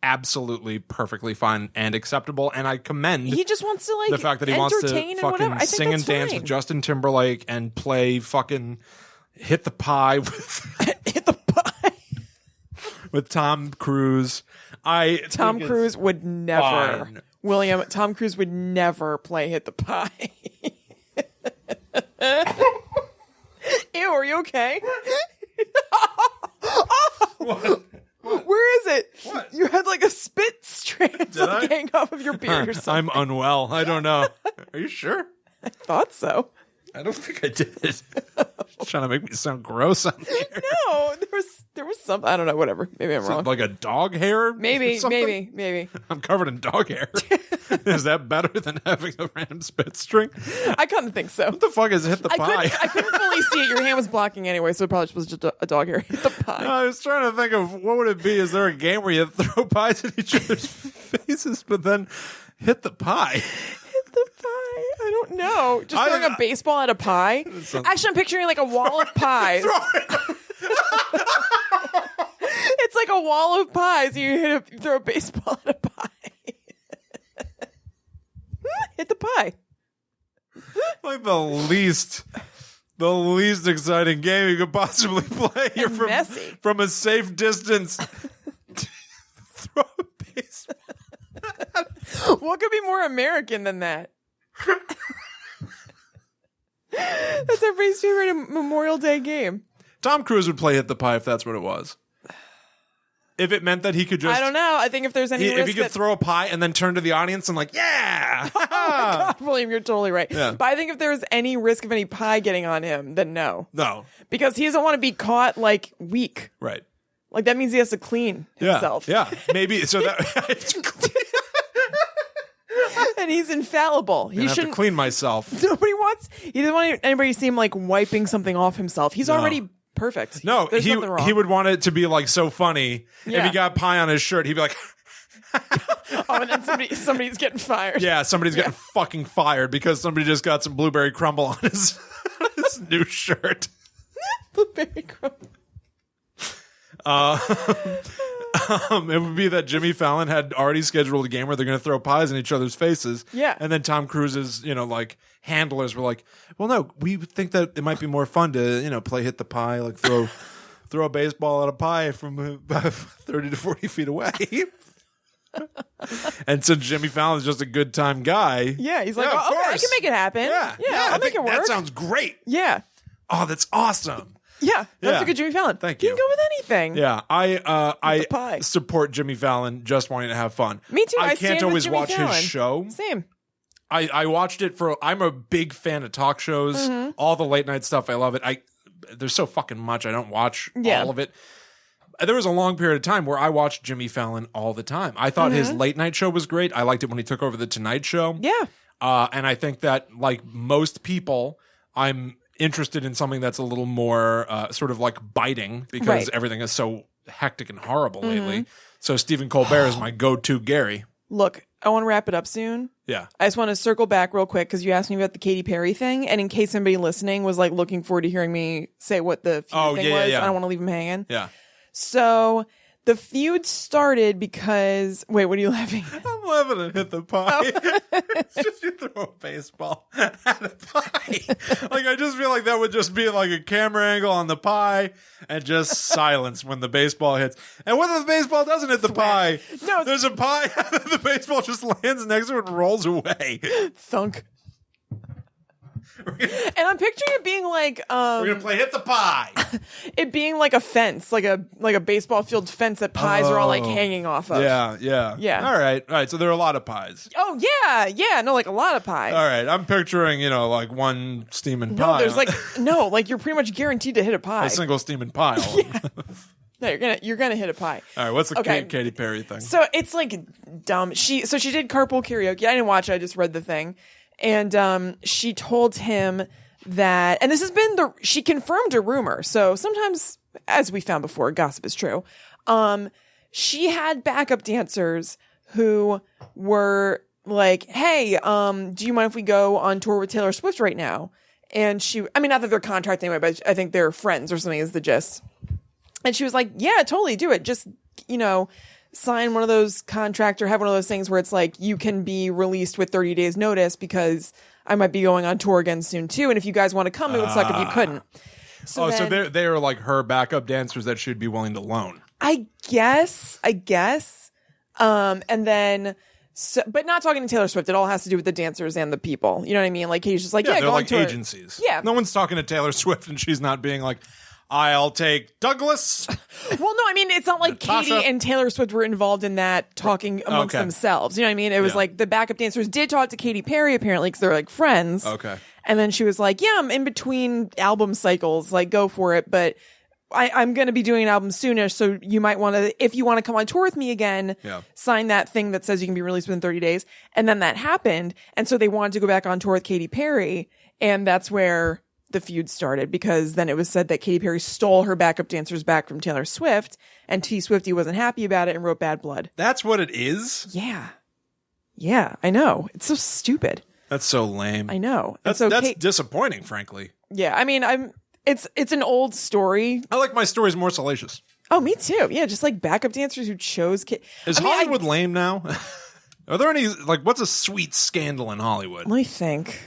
absolutely perfectly fine and acceptable, and I commend. He just wants to like the fact that he wants to fucking sing and dance with Justin Timberlake and play fucking "Hit the Pie" with Tom Cruise. Tom Cruise would never. Fine. William, Tom Cruise would never play "Hit the Pie." Ew, are you okay? What? Where is it? What? You had like a spit strand hanging off of your beard or something. I'm unwell. I don't know. Are you sure? I thought so. I don't think I did. Trying to make me sound gross on here. No, there was something. I don't know. Whatever. Maybe I'm wrong. Like a dog hair? Maybe. I'm covered in dog hair. Is that better than having a random spit string? I couldn't think so. What the fuck is "Hit the Pie"? I couldn't fully see it. Your hand was blocking anyway, so it probably was just a dog hair. "Hit the Pie." No, I was trying to think of what would it be. Is there a game where you throw pies at each other's faces, but then hit the pie? The pie. I don't know. Just throwing a baseball at a pie. Actually, I'm picturing like a wall of pies. It's like a wall of pies. You throw a baseball at a pie. Hit the pie. Like the least exciting game you could possibly play. You're from a safe distance. Throw a baseball. What could be more American than that? That's everybody's favorite Memorial Day game. Tom Cruise would play "Hit the Pie" if that's what it was. If it meant that he could just... I don't know. I think if there's any risk if he could throw a pie and then turn to the audience and like, yeah! Oh my God, William, you're totally right. Yeah. But I think if there's any risk of any pie getting on him, then no. No. Because he doesn't want to be caught like weak. Right. Like that means he has to clean himself. Yeah. Maybe. So that... And he's infallible. He shouldn't have to clean myself. He doesn't want anybody to see him like wiping something off himself. He's already perfect. No, There's nothing wrong. He would want it to be like so funny. Yeah. If he got pie on his shirt, he'd be like, and then somebody's getting fired. Yeah, somebody's getting fucking fired because somebody just got some blueberry crumble on his new shirt. Blueberry crumble. It would be that Jimmy Fallon had already scheduled a game where they're going to throw pies in each other's faces. Yeah. And then Tom Cruise's, like handlers were like, well, no, we think that it might be more fun to, play "Hit the Pie," like throw a baseball at a pie from 30 to 40 feet away. And since Jimmy Fallon's just a good time guy. Yeah. He's like, okay, I can make it happen. Yeah. I'll make it work. That sounds great. Yeah. Oh, that's awesome. Yeah, that's a good Jimmy Fallon. Thank you. You can go with anything. Yeah, I support Jimmy Fallon just wanting to have fun. Me too. I can't always watch Fallon. his show. Same. I watched it I'm a big fan of talk shows, all the late night stuff. I love it. There's so fucking much. I don't watch all of it. There was a long period of time where I watched Jimmy Fallon all the time. I thought his late night show was great. I liked it when he took over the Tonight Show. Yeah. And I think that like most people, I'm interested in something that's a little more sort of like biting because everything is so hectic and horrible lately. So Stephen Colbert is my go-to Gary. Look, I want to wrap it up soon. Yeah. I just want to circle back real quick because you asked me about the Katy Perry thing, and in case somebody listening was like looking forward to hearing me say what the feud thing was, I don't want to leave them hanging. Yeah. So the feud started because... Wait, what are you laughing at? I'm laughing at "Hit the Pie." It's just you throw a baseball at a pie. Like, I just feel like that would just be like a camera angle on the pie and just silence when the baseball hits. And what if the baseball doesn't hit the pie? No, there's a pie and the baseball just lands next to it and rolls away. Thunk. And I'm picturing it being like We're gonna play hit the pie. it being like a fence, like a baseball field fence that pies are all like hanging off of. Yeah. All right. So there are a lot of pies. Oh yeah, no, like a lot of pies. All right, I'm picturing like one steaming No, pie. there's like you're pretty much guaranteed to hit a pie. a single steaming pie. No, you're gonna hit a pie. All right, what's the Okay. Katy Perry thing? So it's like dumb. She did carpool karaoke. I didn't watch it. I just read the thing, and she told him that, and this has been she confirmed a rumor. So sometimes, as we found before, gossip is true. She had backup dancers who were like, "Hey, do you mind if we go on tour with Taylor Swift right now?" And not that they're contracted anyway, but I think they're friends or something is the gist. And she was like, yeah, totally do it. Just, sign one of those contracts or have one of those things where it's like you can be released with 30 days notice because I might be going on tour again soon too. And if you guys want to come, it would suck if you couldn't. So they are like her backup dancers that she'd be willing to loan. I guess. And then, but not talking to Taylor Swift. It all has to do with the dancers and the people. You know what I mean? Like he's just like, they're go on like tour. agencies. Yeah. No one's talking to Taylor Swift and she's not being like, I'll take Douglas. Well, no, I mean, it's not like Natasha. Katie and Taylor Swift were involved in that talking amongst themselves. You know what I mean? It was like the backup dancers did talk to Katy Perry apparently because they're like friends. Okay. And then she was like, yeah, I'm in between album cycles. Like, go for it. But I'm going to be doing an album soonish. So you might want to, if you want to come on tour with me again, sign that thing that says you can be released within 30 days. And then that happened. And so they wanted to go back on tour with Katy Perry. And that's where the feud started, because then it was said that Katy Perry stole her backup dancers back from Taylor Swift, and T Swiftie wasn't happy about it and wrote Bad Blood. That's what it is? Yeah, I know. It's so stupid. That's so lame. I know. That's disappointing, frankly. Yeah, I mean, it's an old story. I like my stories more salacious. Oh, me too. Yeah, just like backup dancers who chose Is Hollywood lame now? Are there any, what's a sweet scandal in Hollywood? Let me think.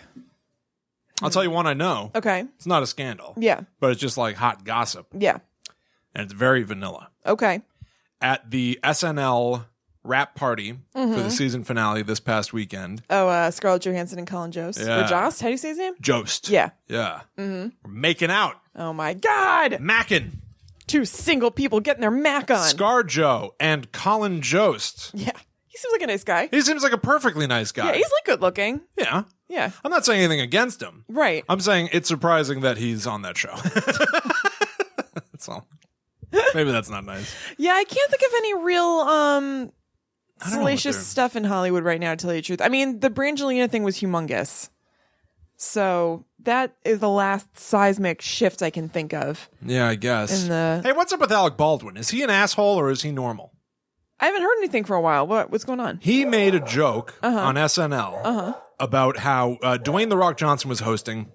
I'll tell you one I know. Okay. It's not a scandal. Yeah. But it's just like hot gossip. Yeah. And it's very vanilla. Okay. At the SNL rap party for the season finale this past weekend. Oh, Scarlett Johansson and Colin Jost. Yeah. Or Jost? How do you say his name? Jost. Yeah. Yeah. Mm-hmm. We're making out. Oh my God. Mackin'. Two single people getting their Mac on. ScarJo and Colin Jost. Yeah. He seems like a nice guy. He seems like a perfectly nice guy. Yeah, he's like good looking. Yeah. Yeah. I'm not saying anything against him. Right. I'm saying it's surprising that he's on that show. That's all. Maybe that's not nice. Yeah, I can't think of any real salacious stuff in Hollywood right now, to tell you the truth. I mean, the Brangelina thing was humongous. So that is the last seismic shift I can think of. Yeah, I guess. Hey, what's up with Alec Baldwin? Is he an asshole or is he normal? I haven't heard anything for a while. What's going on? He made a joke on SNL about how Dwayne "The Rock" Johnson was hosting.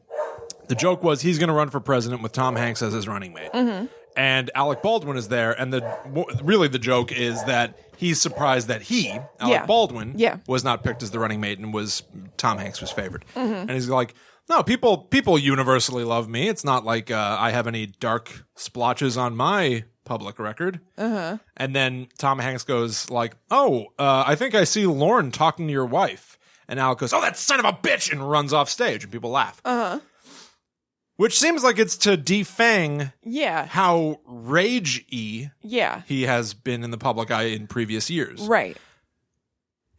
The joke was he's going to run for president with Tom Hanks as his running mate. And Alec Baldwin is there. And the joke is that he's surprised that Alec Baldwin, was not picked as the running mate and Tom Hanks was favored. And he's like, no, people universally love me. It's not like I have any dark splotches on my public record. And then Tom Hanks goes like, I think I see Lorne talking to your wife. And Alec goes, oh, that son of a bitch, and runs off stage, and people laugh. Which seems like it's to defang how rage-y he has been in the public eye in previous years. Right.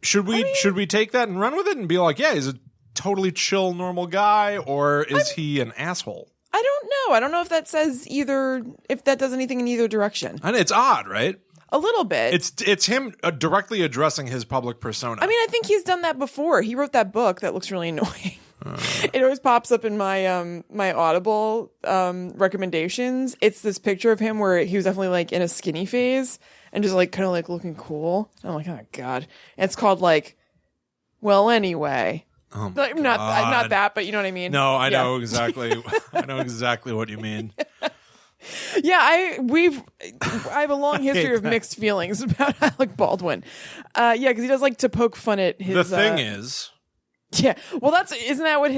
Should we take that and run with it and be like, yeah, he's a totally chill, normal guy, or is he an asshole? I don't know. I don't know if that says if that does anything in either direction. And it's odd, right? A little bit. It's him directly addressing his public persona. I mean, I think he's done that before. He wrote that book that looks really annoying. It always pops up in my my Audible recommendations. It's this picture of him where he was definitely like in a skinny phase and just like kind of like looking cool. I'm like, oh God. And it's called like, well, anyway. Oh my God. Not that, but you know what I mean. No, I know exactly. I know exactly what you mean. Yeah, I have a long history of mixed feelings about Alec Baldwin. Yeah, because he does like to poke fun at his. The thing is. Yeah, well, isn't that what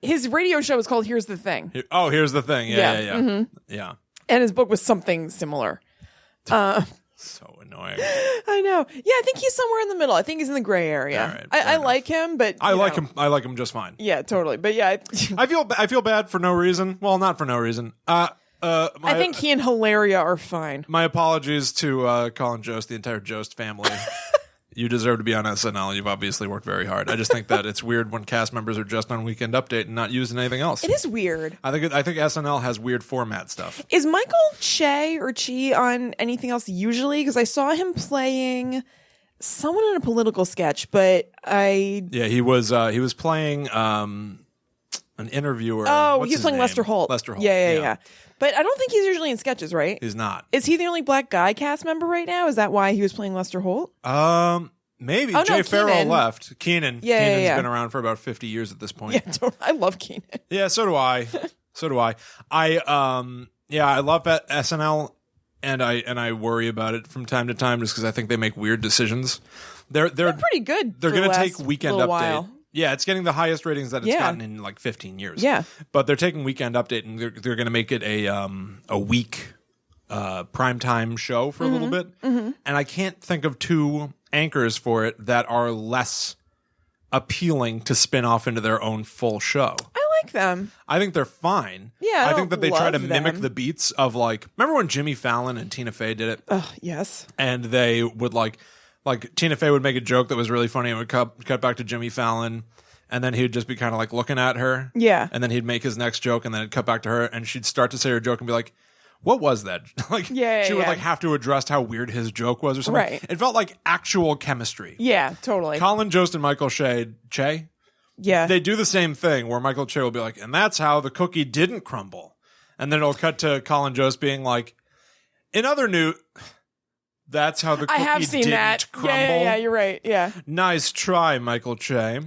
his radio show is called? Here's the Thing. Oh, here's the thing. Yeah. Mm-hmm. Yeah. And his book was something similar. So annoying. I know. Yeah, I think he's somewhere in the middle. I think he's in the gray area. All right, I like him, but I like him. I like him just fine. Yeah, totally. But yeah, I feel bad for no reason. Well, not for no reason. I think he and Hilaria are fine. My apologies to Colin Jost, the entire Jost family. You deserve to be on SNL. You've obviously worked very hard. I just think that it's weird when cast members are just on Weekend Update and not using anything else. It is weird. I think SNL has weird format stuff. Is Michael Che or Chi on anything else usually? Because I saw him playing someone in a political sketch, but he was playing an interviewer. Oh, What's he's his playing name? Lester Holt. Lester Holt. Yeah. But I don't think he's usually in sketches, right? He's not. Is he the only black guy cast member right now? Is that why he was playing Lester Holt? Maybe. Oh, Jay no, Farrell Keenan. left. Keenan's been around for about 50 years at this point. Yeah, totally. I love Keenan. Yeah, so do I. I love that SNL, and I worry about it from time to time just because I think they make weird decisions. They're pretty good. They're going to take Weekend Update. While. Yeah, it's getting the highest ratings that it's gotten in like 15 years. Yeah, but they're taking Weekend Update and they're going to make it a week primetime show for a little bit, and I can't think of two anchors for it that are less appealing to spin off into their own full show. I like them. I think they're fine. Yeah, I think that they try to love mimic them. the beats of like, remember when Jimmy Fallon and Tina Fey did it? Oh, yes. And they would like Tina Fey would make a joke that was really funny and would cut back to Jimmy Fallon, and then he would just be kind of like looking at her. Yeah. And then he'd make his next joke and then it'd cut back to her and she'd start to say her joke and be like, what was that? Like, she would like have to address how weird his joke was or something. Right. It felt like actual chemistry. Yeah, totally. Colin Jost and Michael Che, yeah, they do the same thing where Michael Che will be like, and that's how the cookie didn't crumble. And then it'll cut to Colin Jost being like, in other news, that's how the cookie I have seen didn't that. crumble. Yeah, you're right. Yeah. Nice try, Michael Che.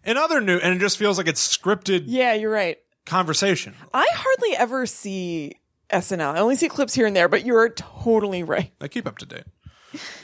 In other news, and it just feels like it's scripted Yeah, you're right. conversation. I hardly ever see SNL. I only see clips here and there, but you're totally right. I keep up to date.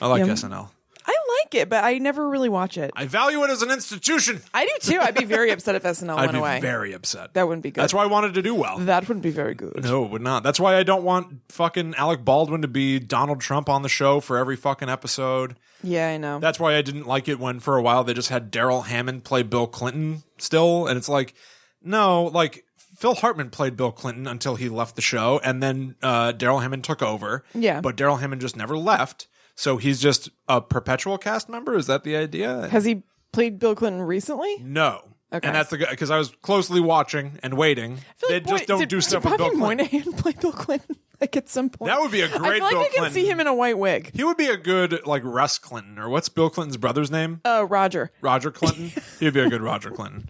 I like Yeah. SNL. I like it, but I never really watch it. I value it as an institution. I do too. I'd be very upset if SNL I'd went be away. very upset. That wouldn't be good. That's why I wanted to do well. That wouldn't be very good. No, it would not. That's why I don't want fucking Alec Baldwin to be Donald Trump on the show for every fucking episode. Yeah, I know. That's why I didn't like it when for a while they just had Daryl Hammond play Bill Clinton still. And it's like, no, like Phil Hartman played Bill Clinton until he left the show. And then Daryl Hammond took over. Yeah. But Daryl Hammond just never left. So he's just a perpetual cast member? Is that the idea? Has he played Bill Clinton recently? No. Okay. And that's the guy, because I was closely watching and waiting. They just don't do stuff with Bill Bobby Clinton. Moynihan play Bill Clinton? Like at some point. That would be a great I feel like Bill I can Clinton. see him in a white wig. He would be a good, like, Russ Clinton, or what's Bill Clinton's brother's name? Roger. Roger Clinton. He'd be a good Roger Clinton.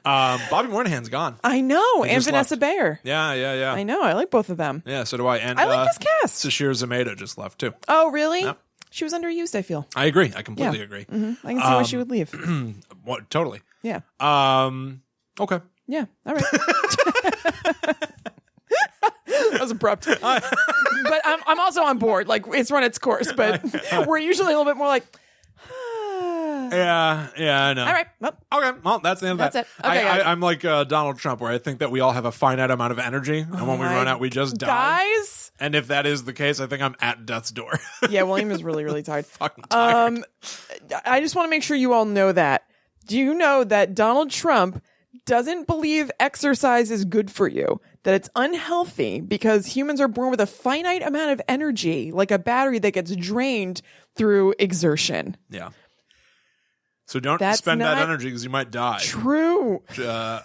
Bobby Moynihan's gone. I know. And just Vanessa left. Bayer. Yeah. I know. I like both of them. Yeah, so do I. And I like this cast. Sashir Zameda just left, too. Oh, really? Yep. She was underused, I feel. I agree. I completely agree. I can see why she would leave. What, totally. Yeah. Okay. Yeah. All right. That was abrupt. But I'm also on board. Like, it's run its course, but we're usually a little bit more like, Yeah, I know. all right. Well, Okay, well, that's the end of that. That's it. Okay, guys. I'm like Donald Trump, where I think that we all have a finite amount of energy, and when we run out, we just die. Guys. And if that is the case, I think I'm at death's door. Yeah, William is really, really tired. Fucking tired. I just want to make sure you all know that. Do you know that Donald Trump doesn't believe exercise is good for you? That it's unhealthy because humans are born with a finite amount of energy, like a battery that gets drained through exertion. Yeah. So don't That's spend that not energy because you might die. True. I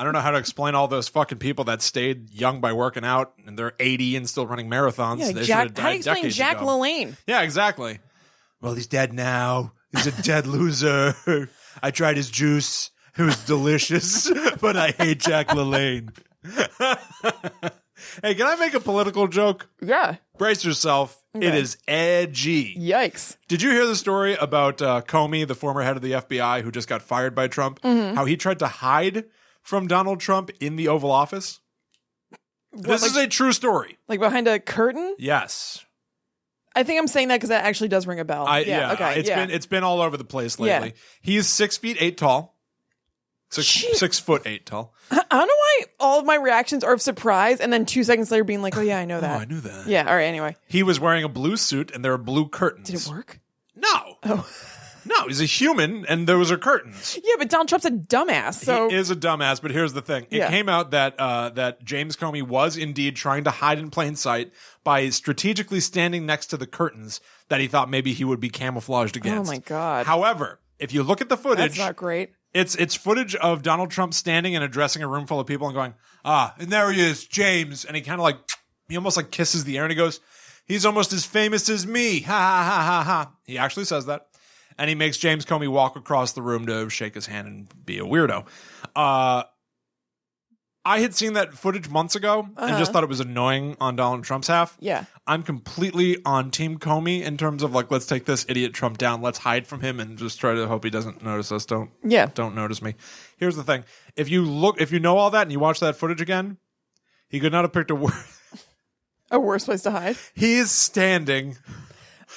don't know how to explain all those fucking people that stayed young by working out and they're 80 and still running marathons. Yeah, They should have Jack, how do you died explain decades Jack ago. LaLanne? Yeah, exactly. Well, he's dead now. He's a dead loser. I tried his juice. It was delicious, but I hate Jack LaLanne. Hey, can I make a political joke? Yeah. Brace yourself. Okay. It is edgy. Yikes. Did you hear the story about Comey, the former head of the FBI, who just got fired by Trump? Mm-hmm. How he tried to hide from Donald Trump in the Oval Office? This is a true story. Like behind a curtain? Yes. I think I'm saying that because that actually does ring a bell. Okay. It's been all over the place lately. Yeah. He is 6'8" tall. Jeez. 6'8" tall. I don't know why all of my reactions are of surprise and then 2 seconds later being like, oh yeah, I know that. Oh, I knew that. Yeah, all right, anyway. He was wearing a blue suit and there were blue curtains. Did it work? No. Oh. No, he's a human and those are curtains. Yeah, but Donald Trump's a dumbass, so... He is a dumbass, but here's the thing. It came out that that James Comey was indeed trying to hide in plain sight by strategically standing next to the curtains that he thought maybe he would be camouflaged against. Oh my God. However, if you look at the footage... That's not great. It's footage of Donald Trump standing and addressing a room full of people and going, and there he is, James. And he kind of like, he almost like kisses the air and he goes, he's almost as famous as me. Ha ha ha ha ha. He actually says that. And he makes James Comey walk across the room to shake his hand and be a weirdo. I had seen that footage months ago and just thought it was annoying on Donald Trump's half. Yeah. I'm completely on Team Comey in terms of like, let's take this idiot Trump down. Let's hide from him and just try to hope he doesn't notice us. Don't notice me. Here's the thing. If you know all that and you watch that footage again, he could not have picked a worse place to hide. He is standing.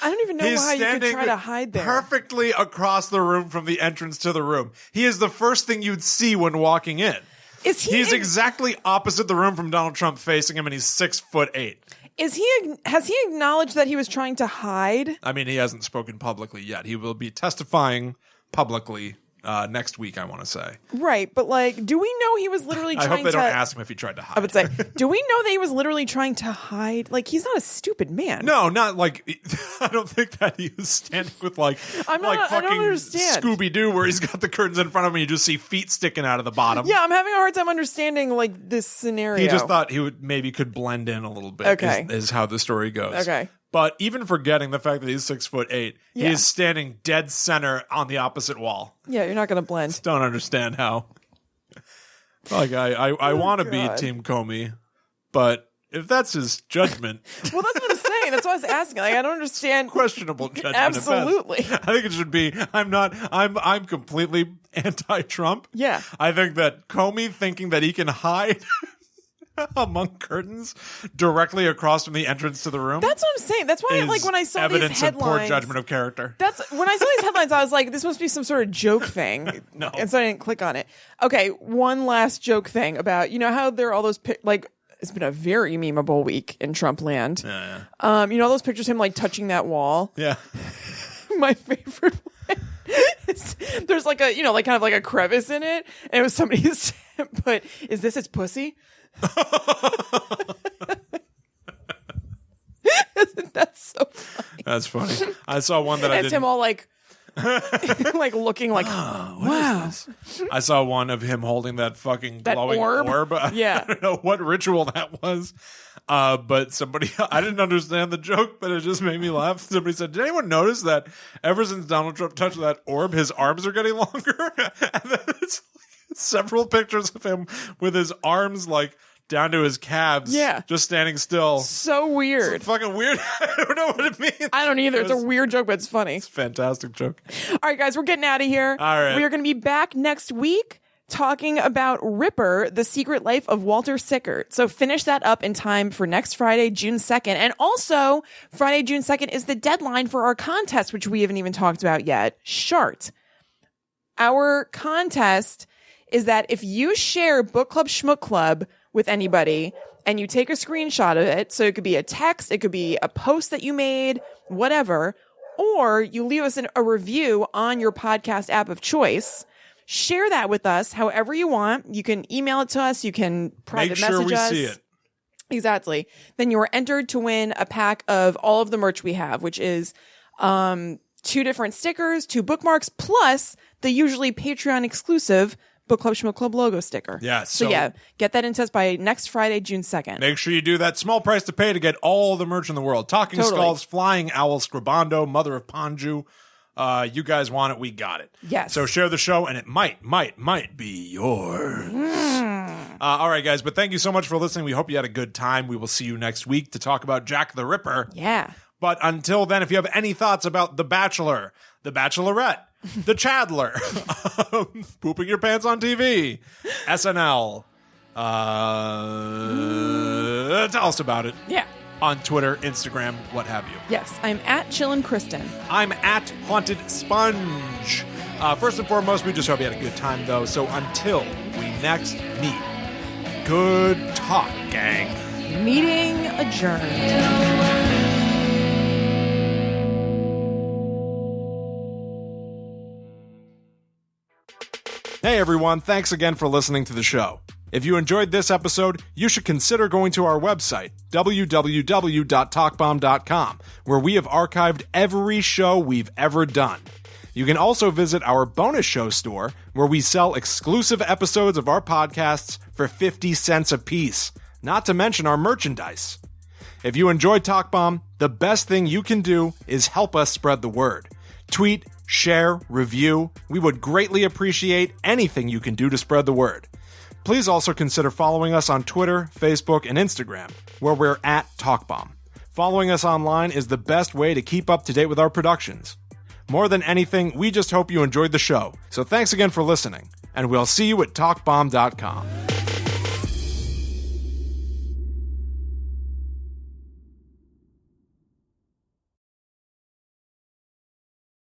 I don't even know how you could try to hide there. Perfectly across the room from the entrance to the room. He is the first thing you'd see when walking in. He's exactly opposite the room from Donald Trump facing him, and he's 6'8". Has he acknowledged that he was trying to hide? I mean, he hasn't spoken publicly yet. He will be testifying publicly next week, I want to say. Right, but like, do we know he was literally trying to... I hope they don't ask him if he tried to hide. I would say, do we know that he was literally trying to hide? Like, he's not a stupid man. No, not like... I don't think that he was standing with like fucking Scooby-Doo where he's got the curtains in front of him and you just see feet sticking out of the bottom. Yeah, I'm having a hard time understanding like this scenario. He just thought he could blend in a little bit. Okay. Is how the story goes. Okay. But even forgetting the fact that he's 6'8", he is standing dead center on the opposite wall. Yeah, you're not going to blend. Just don't understand how. Like I want to be Team Comey, but if that's his judgment, well, that's what I'm saying. That's what I was asking. Like, I don't understand. Questionable judgment. Absolutely. I think it should be. I'm completely anti-Trump. Yeah. I think that Comey thinking that he can hide among curtains directly across from the entrance to the room. That's what I'm saying. That's why, like, when I saw these headlines, evidence of poor judgment of character. That's when I saw these headlines, I was like, this must be some sort of joke thing. No. And so I didn't click on it. Okay, one last joke thing about, you know how there are all those like, it's been a very memeable week in Trump land. Yeah. You know all those pictures of him like touching that wall? Yeah. My favorite one is, there's like a, you know, like kind of like a crevice in it, and it was somebody said, but is this its pussy? That's so funny. That's funny. I saw one that I didn't... him all like like looking like, wow. I saw one of him holding that fucking glowing orb. Yeah. I don't know what ritual that was. But somebody, I didn't understand the joke, but it just made me laugh. Somebody said, did anyone notice that ever since Donald Trump touched that orb, his arms are getting longer? And then it's like several pictures of him with his arms like down to his calves. Yeah. Just standing still. So weird. It's fucking weird. I don't know what it means. I don't either. It's a weird joke, but it's funny. It's a fantastic joke. All right, guys, we're getting out of here. All right. We are going to be back next week talking about Ripper, The Secret Life of Walter Sickert. So finish that up in time for next Friday, June 2nd. And also, Friday, June 2nd is the deadline for our contest, which we haven't even talked about yet. Shart. Our contest is that if you share Book Club Schmook Club with anybody and you take a screenshot of it, so it could be a text, it could be a post that you made, whatever, or you leave us a review on your podcast app of choice, share that with us however you want. You can email it to us. You can private message us. Make sure we see it. Exactly. Then you are entered to win a pack of all of the merch we have, which is 2 different stickers, 2 bookmarks, plus the usually Patreon exclusive Book Club Schmook Club logo sticker. Yeah. So yeah, get that into us by next Friday, June 2nd. Make sure you do that. Small price to pay to get all the merch in the world. Talking Skulls, Flying Owl, Scribando, Mother of Panju. You guys want it, we got it. Yes. So share the show, and it might be yours. All right, guys, but thank you so much for listening. We hope you had a good time. We will see you next week to talk about Jack the Ripper. Yeah. But until then, if you have any thoughts about The Bachelor, The Bachelorette, The Chadelor, pooping your pants on TV, SNL, tell us about it. Yeah. On Twitter, Instagram, what have you. Yes, I'm at Chillin' Kristen. I'm at Haunted Sponge. First and foremost, we just hope you had a good time, though. So until we next meet, good talk, gang. Meeting adjourned. Hey everyone, thanks again for listening to the show. If you enjoyed this episode, you should consider going to our website, www.talkbomb.com, where we have archived every show we've ever done. You can also visit our bonus show store, where we sell exclusive episodes of our podcasts for 50 cents a piece, not to mention our merchandise. If you enjoyed Talk Bomb, the best thing you can do is help us spread the word. Tweet, share, review. We would greatly appreciate anything you can do to spread the word. Please also consider following us on Twitter, Facebook, and Instagram, where we're at TalkBomb. Following us online is the best way to keep up to date with our productions. More than anything, we just hope you enjoyed the show. So thanks again for listening, and we'll see you at TalkBomb.com.